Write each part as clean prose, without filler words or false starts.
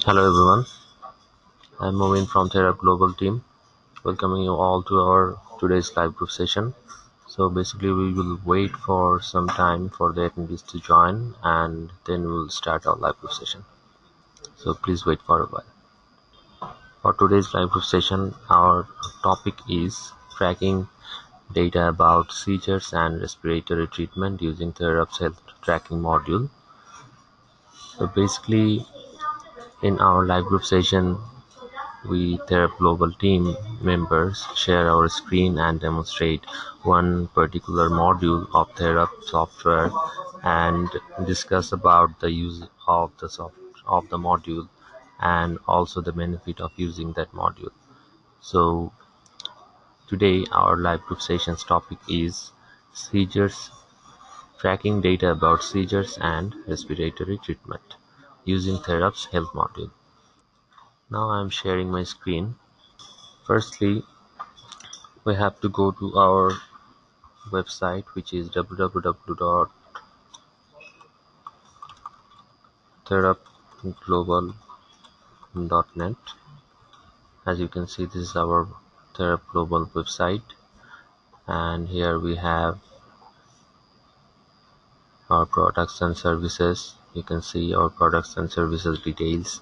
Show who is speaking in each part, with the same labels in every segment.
Speaker 1: Hello everyone, I'm Movin from Therap Global team, welcoming you all to our today's live group session. So basically we will wait for some time for the attendees to join and then we'll start our live group session. So please wait for a while. For today's live group session, our topic is tracking data about seizures and respiratory treatment using Therap's health tracking module. So basically in our live group session, we Therap Global team members share our screen and demonstrate one particular module of Therap software and discuss about the use of the module and also the benefit of using that module. So today our live group session's topic is seizures, tracking data about seizures and respiratory treatment using Therap's health module. Now I am sharing my screen. Firstly, we have to go to our website, which is www.therapglobal.net. As you can see, this is our Therap Global website, and here we have our products and services. You can see our products and services details,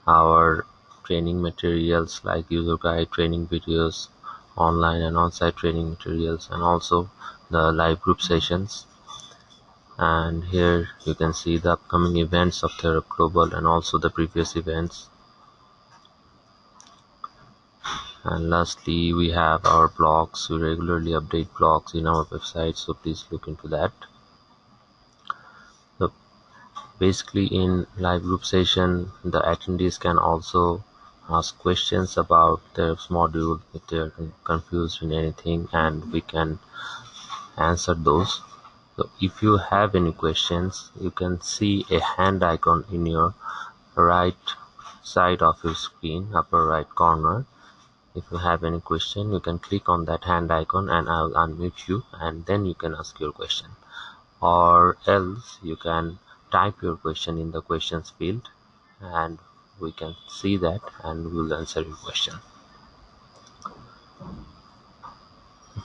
Speaker 1: our training materials like user guide, training videos, online and on-site training materials, and also the live group sessions. And here you can see the upcoming events of Therap Global and also the previous events. And lastly, we have our blogs. We regularly update blogs in our website, so please look into that. So basically in live group session, the attendees can also ask questions about Therap's module if they are confused in anything, and we can answer those. So if you have any questions, you can see a hand icon in your right side of your screen, upper right corner. If you have any question, you can click on that hand icon and I will unmute you, and then you can ask your question, or else you can type your question in the questions field and we can see that and we will answer your question.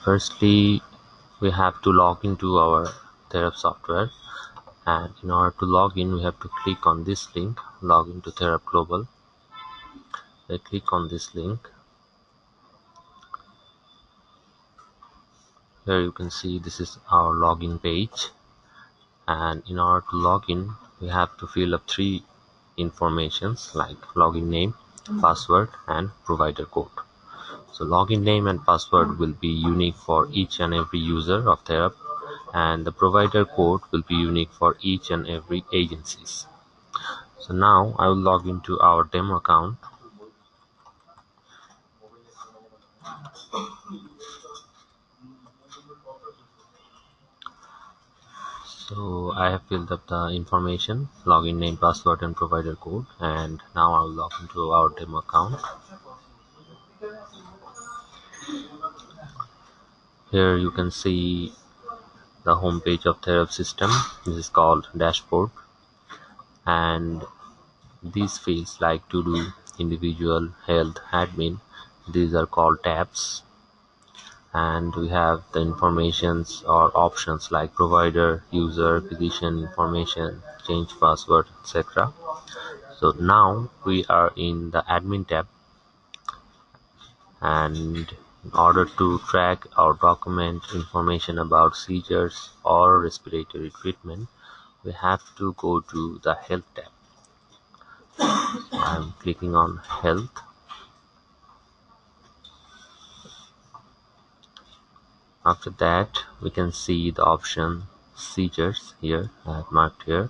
Speaker 1: Firstly, we have to log into our Therap software, and in order to log in we have to click on this link, log into Therap Global. I click on this link. Here you can see this is our login page, and in order to log in we have to fill up three informations like login name, password, and provider code. So login name and password will be unique for each and every user of Therap, and the provider code will be unique for each and every agencies. So now I will log into our demo account. So I have filled up the information, login name, password, and provider code, and now I will log into our demo account. Here you can see the home page of Therap system. This is called dashboard, and these fields like to do, individual, health, admin, these are called tabs. And we have the informations or options like provider, user, physician information, change password, etc. So now we are in the admin tab, and in order to track or document information about seizures or respiratory treatment, we have to go to the health tab. I'm clicking on health. After that we can see the option seizures. Here I have marked here,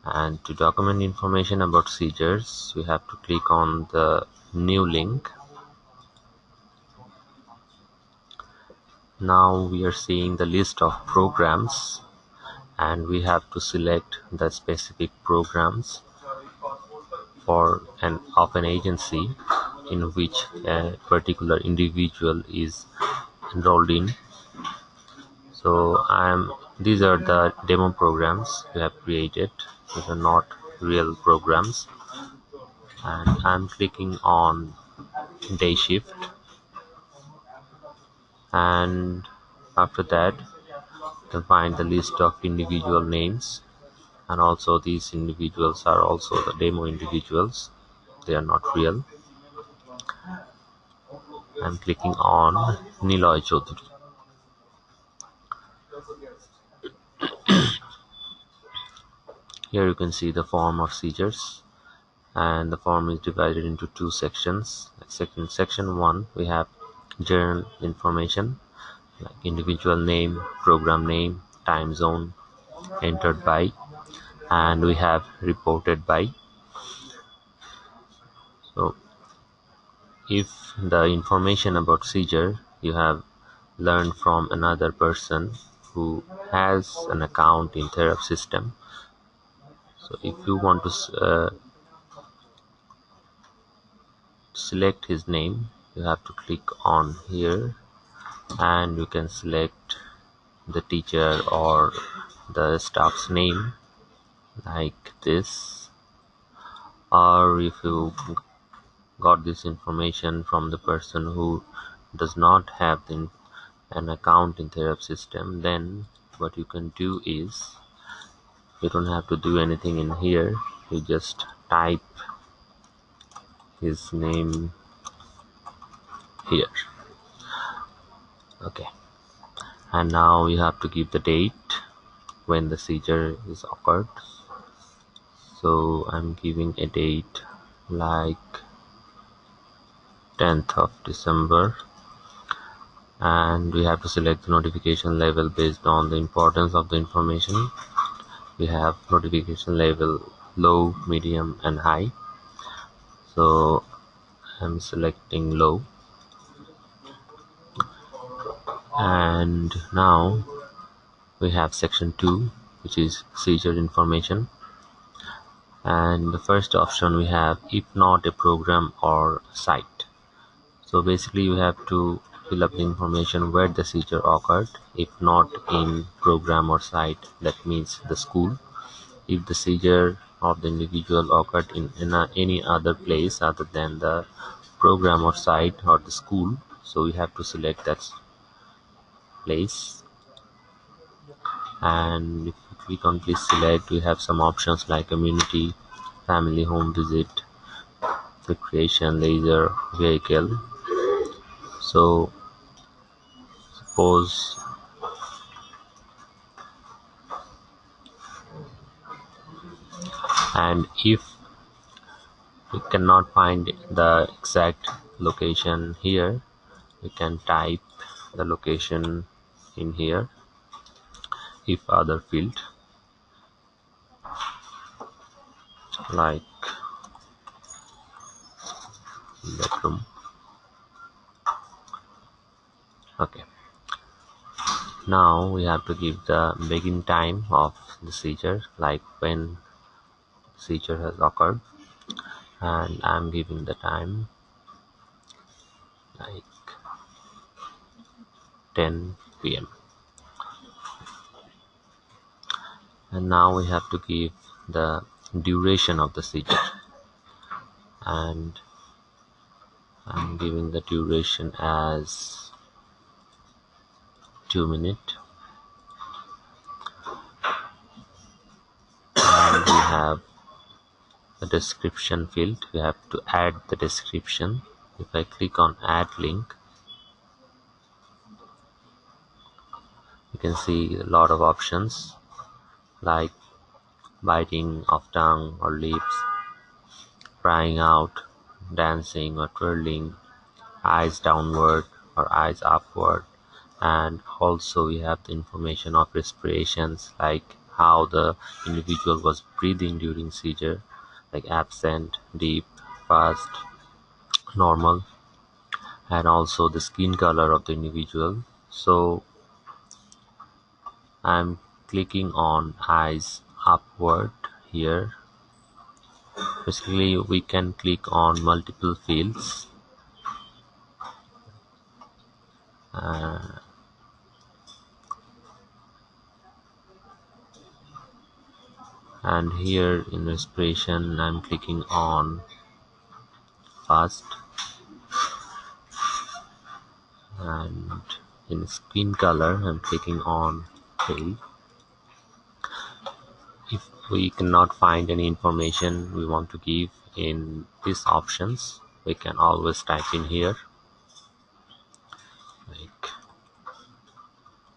Speaker 1: and to document information about seizures we have to click on the new link. Now we are seeing the list of programs, and we have to select the specific programs for an agency in which a particular individual is enrolled in. So these are the demo programs we have created. These are not real programs. and I'm clicking on day shift, and after that you can find the list of individual names, and also these individuals are also the demo individuals, they are not real. I'm clicking on Niloy Chaudhary. Here you can see the form of seizures, and the form is divided into two sections. Section 1 we have general information like individual name, program name, time zone, entered by, and we have reported by. So if the information about seizure you have learned from another person who has an account in Therap system, so if you want to select his name, you have to click on here, and you can select the teacher or the staff's name like this. Or if you got this information from the person who does not have an account in Therap system, then what you can do is you don't have to do anything in here, you just type his name here. Okay, and now you have to give the date when the seizure is occurred. So I'm giving a date like 10th of December, and we have to select the notification level based on the importance of the information. We have notification level low, medium and high, so I'm selecting low. And now we have section 2, which is seizure information, and the first option we have if not a program or site. So basically you have to fill up the information where the seizure occurred. If not in program or site, that means the school. If the seizure of the individual occurred in any other place other than the program or site or the school, so we have to select that place. And if you click on please select, we have some options like community, family, home visit, recreation, leisure, vehicle. So suppose and if you cannot find the exact location here, you can type the location in here. If other field like bedroom. Okay, now we have to give the begin time of the seizure, like when seizure has occurred, and I'm giving the time like 10 p.m. and now we have to give the duration of the seizure, and I'm giving the duration as 2 minutes. And we have the description field, we have to add the description. If I click on add link, you can see a lot of options like biting of tongue or lips, crying out, dancing or twirling, eyes downward or eyes upward, and also we have the information of respirations like how the individual was breathing during seizure, like absent, deep, fast, normal, and also the skin color of the individual. So I'm clicking on eyes upward here. Basically we can click on multiple fields, uh, and here in respiration I'm clicking on fast. And in screen color, I'm clicking on pale. If we cannot find any information we want to give in these options, we can always type in here like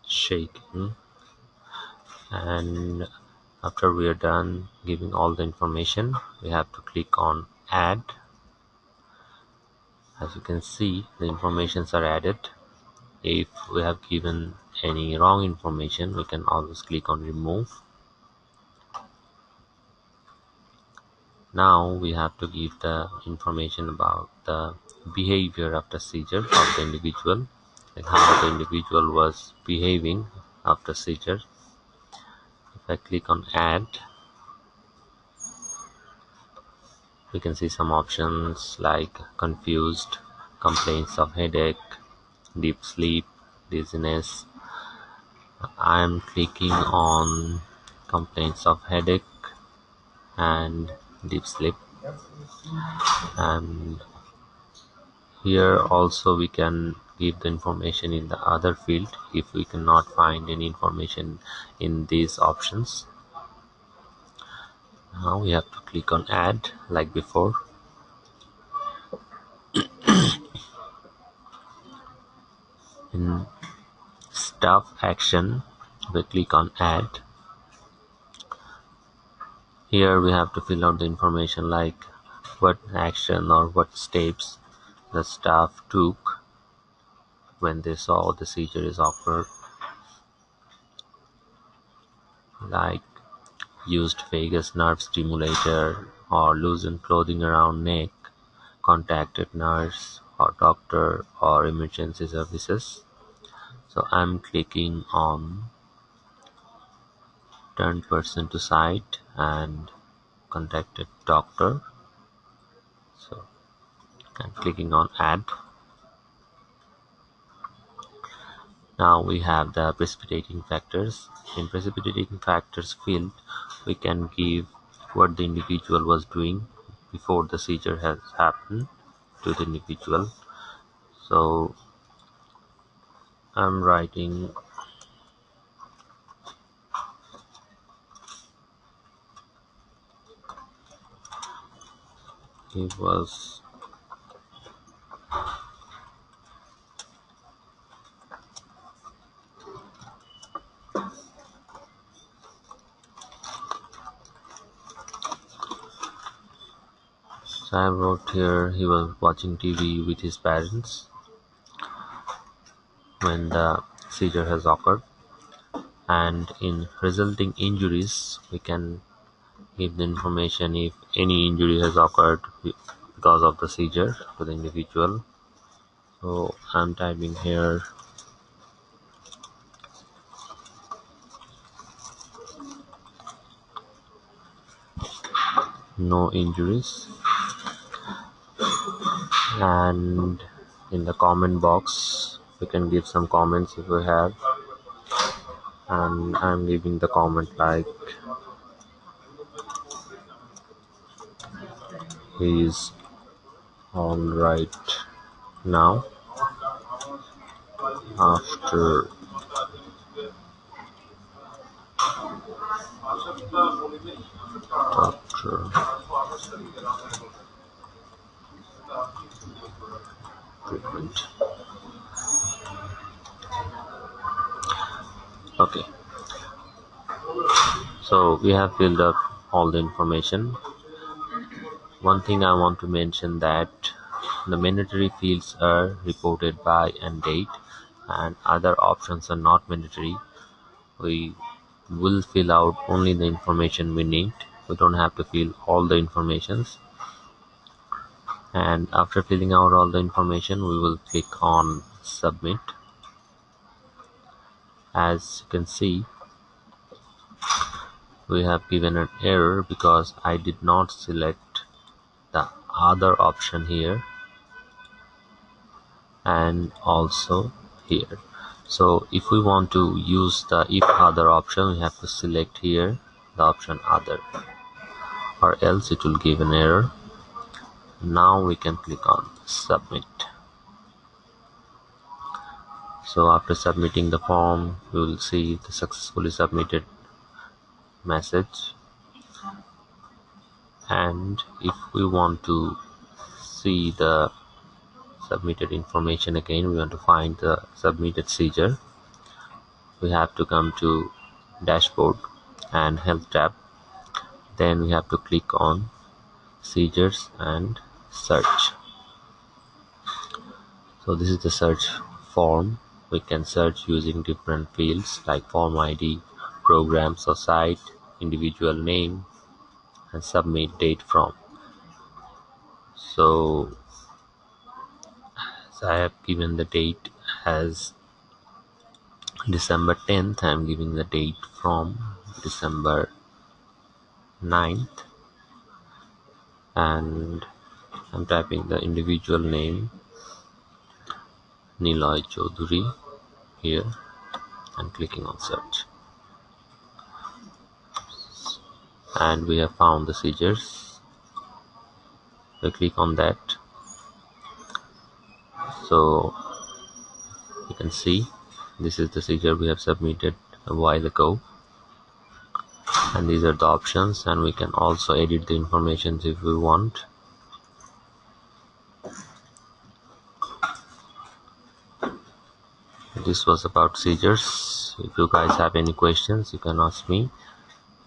Speaker 1: shaking, and after we are done giving all the information, we have to click on add. As you can see, the informations are added. If we have given any wrong information, we can always click on remove. Now we have to give the information about the behavior after seizure of the individual, like how the individual was behaving after seizure. If I click on add, we can see some options like confused, complaints of headache, deep sleep, dizziness. I am clicking on complaints of headache and deep sleep, and here also we can give the information in the other field if we cannot find any information in these options. Now we have to click on add like before. In staff action, we click on add. Here we have to fill out the information like what action or what steps the staff took when they saw the seizure is occurred, like used vagus nerve stimulator or loosened clothing around neck, contacted nurse or doctor or emergency services. So I'm clicking on turn person to site and contacted doctor. So I'm clicking on add. Now we have the precipitating factors. In precipitating factors field, we can give what the individual was doing before the seizure has happened to the individual. So I'm writing he was so I wrote here he was watching TV with his parents when the seizure has occurred. And in resulting injuries, we can give the information if any injury has occurred because of the seizure to the individual. So I'm typing here no injuries, and in the comment box we can give some comments if we have, and I'm giving the comment like he is all right now after doctor treatment. Okay, so we have filled up all the information. One thing I want to mention that the mandatory fields are reported by and date, and other options are not mandatory. We will fill out only the information we need. We don't have to fill all the informations. And after filling out all the information, we will click on submit. As you can see, we have given an error because I did not select the other option here and also here. So if we want to use the if other option, we have to select here the option other, or else it will give an error. Now we can click on submit. So after submitting the form, you will see the successfully submitted message. And if we want to see the submitted information again, we want to find the submitted seizure, we have to come to dashboard and health tab. Then we have to click on seizures and search. So this is the search form. We can search using different fields like form ID, program, site, individual name, and submit date from. So I have given the date as December 10th. I am giving the date from December 9th, and I'm typing the individual name Niloy Chaudhary here and clicking on search. And we have found the seizures. We click on that. So you can see this is the seizure we have submitted a while ago, and these are the options, and we can also edit the information if we want. This was about seizures. If you guys have any questions, you can ask me.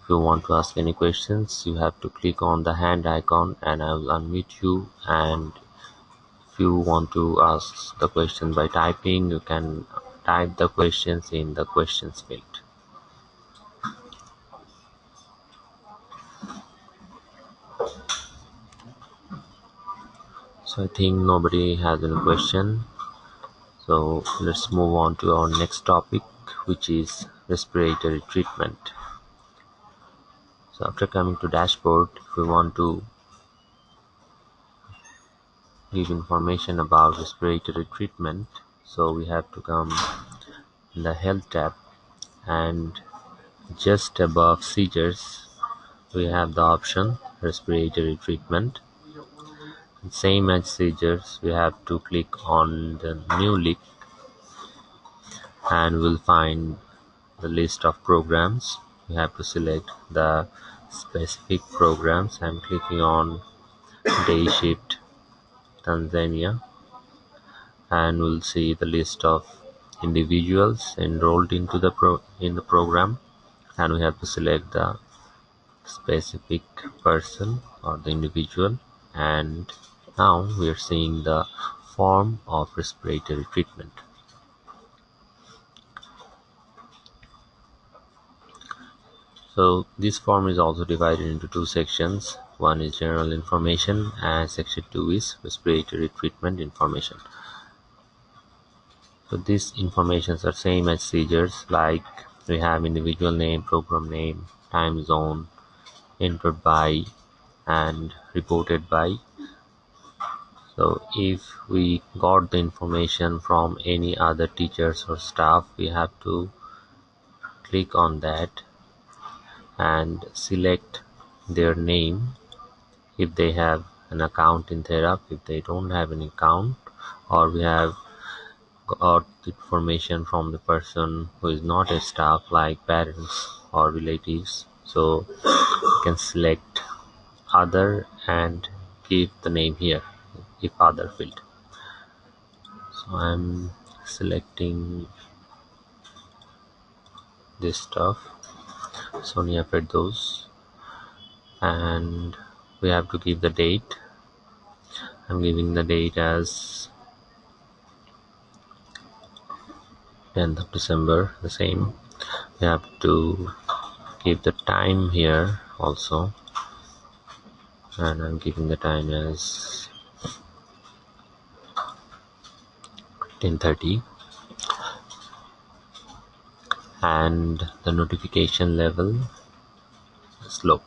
Speaker 1: If you want to ask any questions, you have to click on the hand icon and I will unmute you. And if you want to ask the question by typing, you can type the questions in the questions field. So I think nobody has any question. So let's move on to our next topic, which is respiratory treatment. So after coming to dashboard, if we want to give information about respiratory treatment, so we have to come in the health tab, and just above seizures we have the option respiratory treatment. And same as seizures, we have to click on the new link and we'll find the list of programs. We have to select the specific programs. I'm clicking on day shift Tanzania, and we'll see the list of individuals enrolled into the program, and we have to select the specific person or the individual. And now we are seeing the form of respiratory treatment. So this form is also divided into two sections. One is general information and section 2 is respiratory treatment information. So these informations are same as seizures, like we have individual name, program name, time zone, entered by and reported by. So if we got the information from any other teachers or staff, we have to click on that and select their name if they have an account in Therap. If they don't have an account, or we have got information from the person who is not a staff, like parents or relatives, so you can select other and give the name here if other field. So I'm selecting this stuff, Sonia Firdaus, and we have to give the date. I'm giving the date as 10th of December, the same. We have to give the time here also, and I'm giving the time as 10:30, and the notification level is low.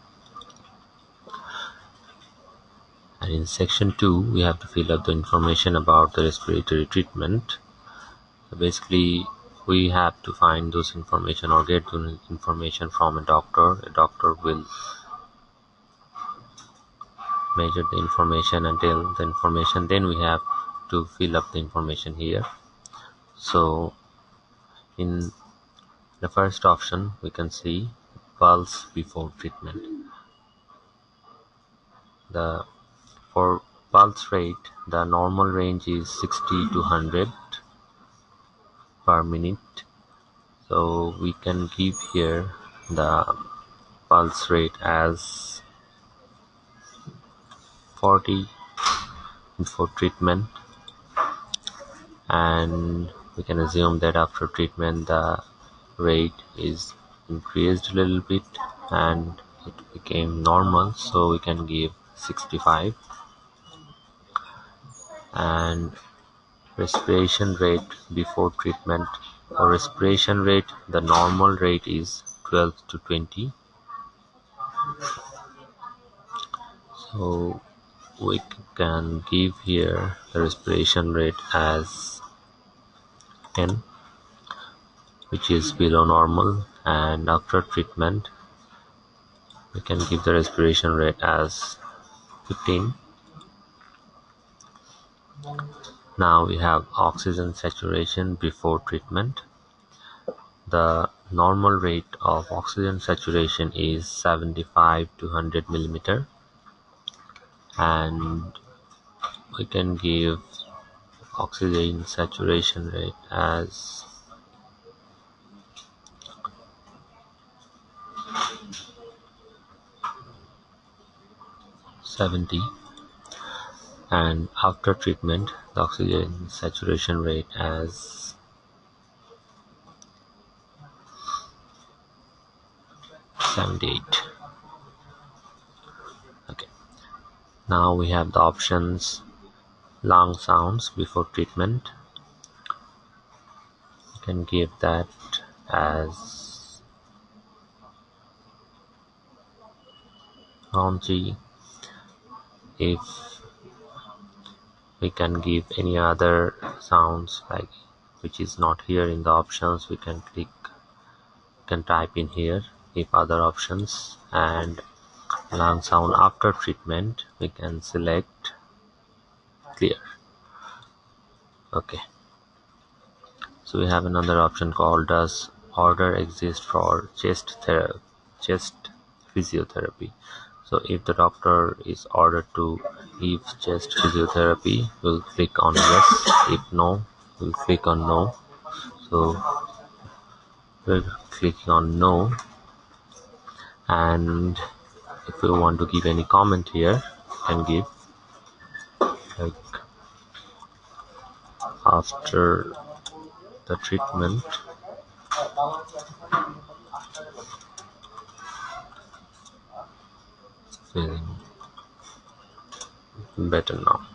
Speaker 1: And in section 2 we have to fill up the information about the respiratory treatment. So basically we have to find those information or get the information from a doctor. A doctor will measure the information until the information, then we have to fill up the information here. So in the first option we can see pulse before treatment. The For pulse rate, the normal range is 60 to 100 per minute. So we can give here the pulse rate as 40 before treatment, and we can assume that after treatment the rate is increased a little bit and it became normal, so we can give 65. And respiration rate before treatment, or respiration rate, the normal rate is 12 to 20. So we can give here the respiration rate as 10, which is below normal, and after treatment we can give the respiration rate as 15. Now we have oxygen saturation before treatment. The normal rate of oxygen saturation is 75 to 100 millimeter, and we can give oxygen saturation rate as 70, and after treatment the oxygen saturation rate as 78. Okay, now we have the options lung sounds before treatment. You can give that as raunchy. If we can give any other sounds like which is not here in the options, we can type in here if other options, and lung sound after treatment we can select clear. Okay, so we have another option called does order exist for chest physiotherapy. So if the doctor is ordered to give chest physiotherapy, we'll click on yes. If no, we'll click on no. So we're clicking on no, and if you want to give any comment here, you can give like after the treatment feeling better now.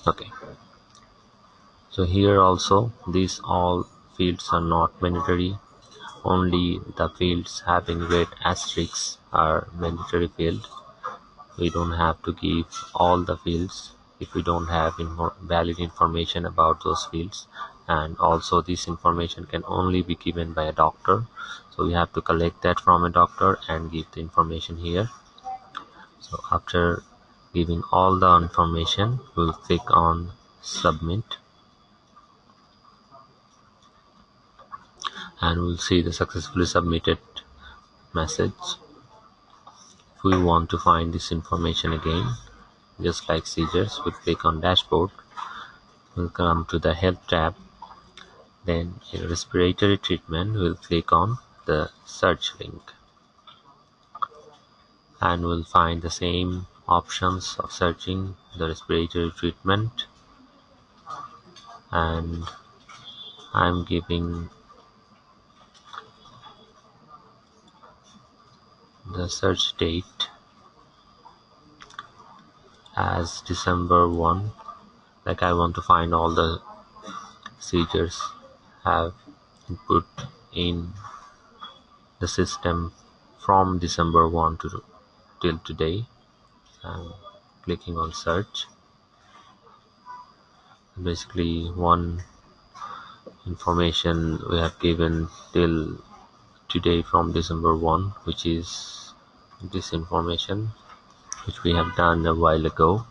Speaker 1: Okay, so here also these all fields are not mandatory, only the fields having red asterisks are mandatory field. We don't have to give all the fields if we don't have valid information about those fields, and also this information can only be given by a doctor, so we have to collect that from a doctor and give the information here. So after giving all the information, we'll click on submit, and we'll see the successfully submitted message. If we want to find this information again, just like seizures, we'll click on dashboard, we'll come to the health tab, then in respiratory treatment we'll click on the search link, and we'll find the same options of searching the respiratory treatment, and I'm giving the search date as December 1, like I want to find all the seizures have input in the system from December 1 to till today. I'm clicking on search. Basically one information we have given till today from December 1, which is this information which we have done a while ago.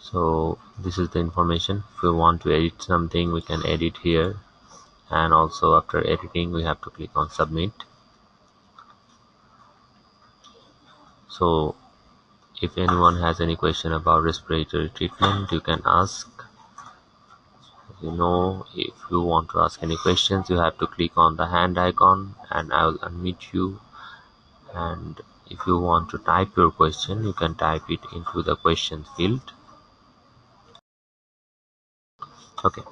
Speaker 1: So this is the information. If we want to edit something, we can edit here, and also after editing we have to click on submit. So if anyone has any question about respiratory treatment, you can ask. If you want to ask any questions, you have to click on the hand icon and I will unmute you. And if you want to type your question, you can type it into the question field. Okay,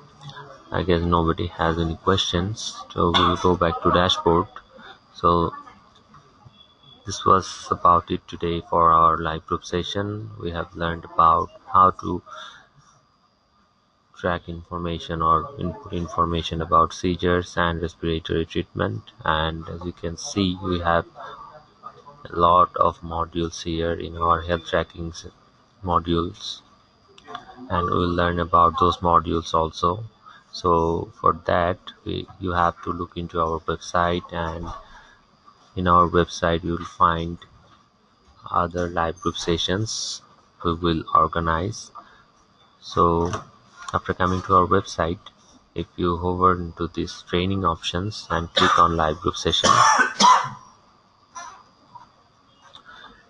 Speaker 1: I guess nobody has any questions, so we will go back to dashboard. So this was about it today for our live group session. We have learned about how to track information or input information about seizures and respiratory treatment, and as you can see we have a lot of modules here in our health tracking modules, and we will learn about those modules also. So for that you have to look into our website, and in our website you will find other live group sessions we will organize. So after coming to our website, if you hover into these training options and click on live group session,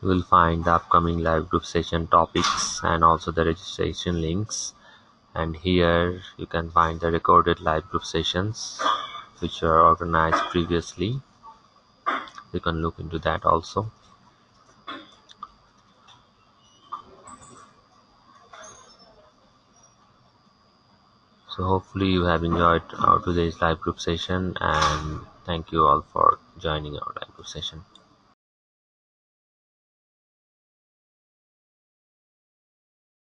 Speaker 1: you will find the upcoming live group session topics and also the registration links. And here you can find the recorded live group sessions which were organized previously. You can look into that also. So hopefully you have enjoyed our today's live group session, and thank you all for joining our live group session.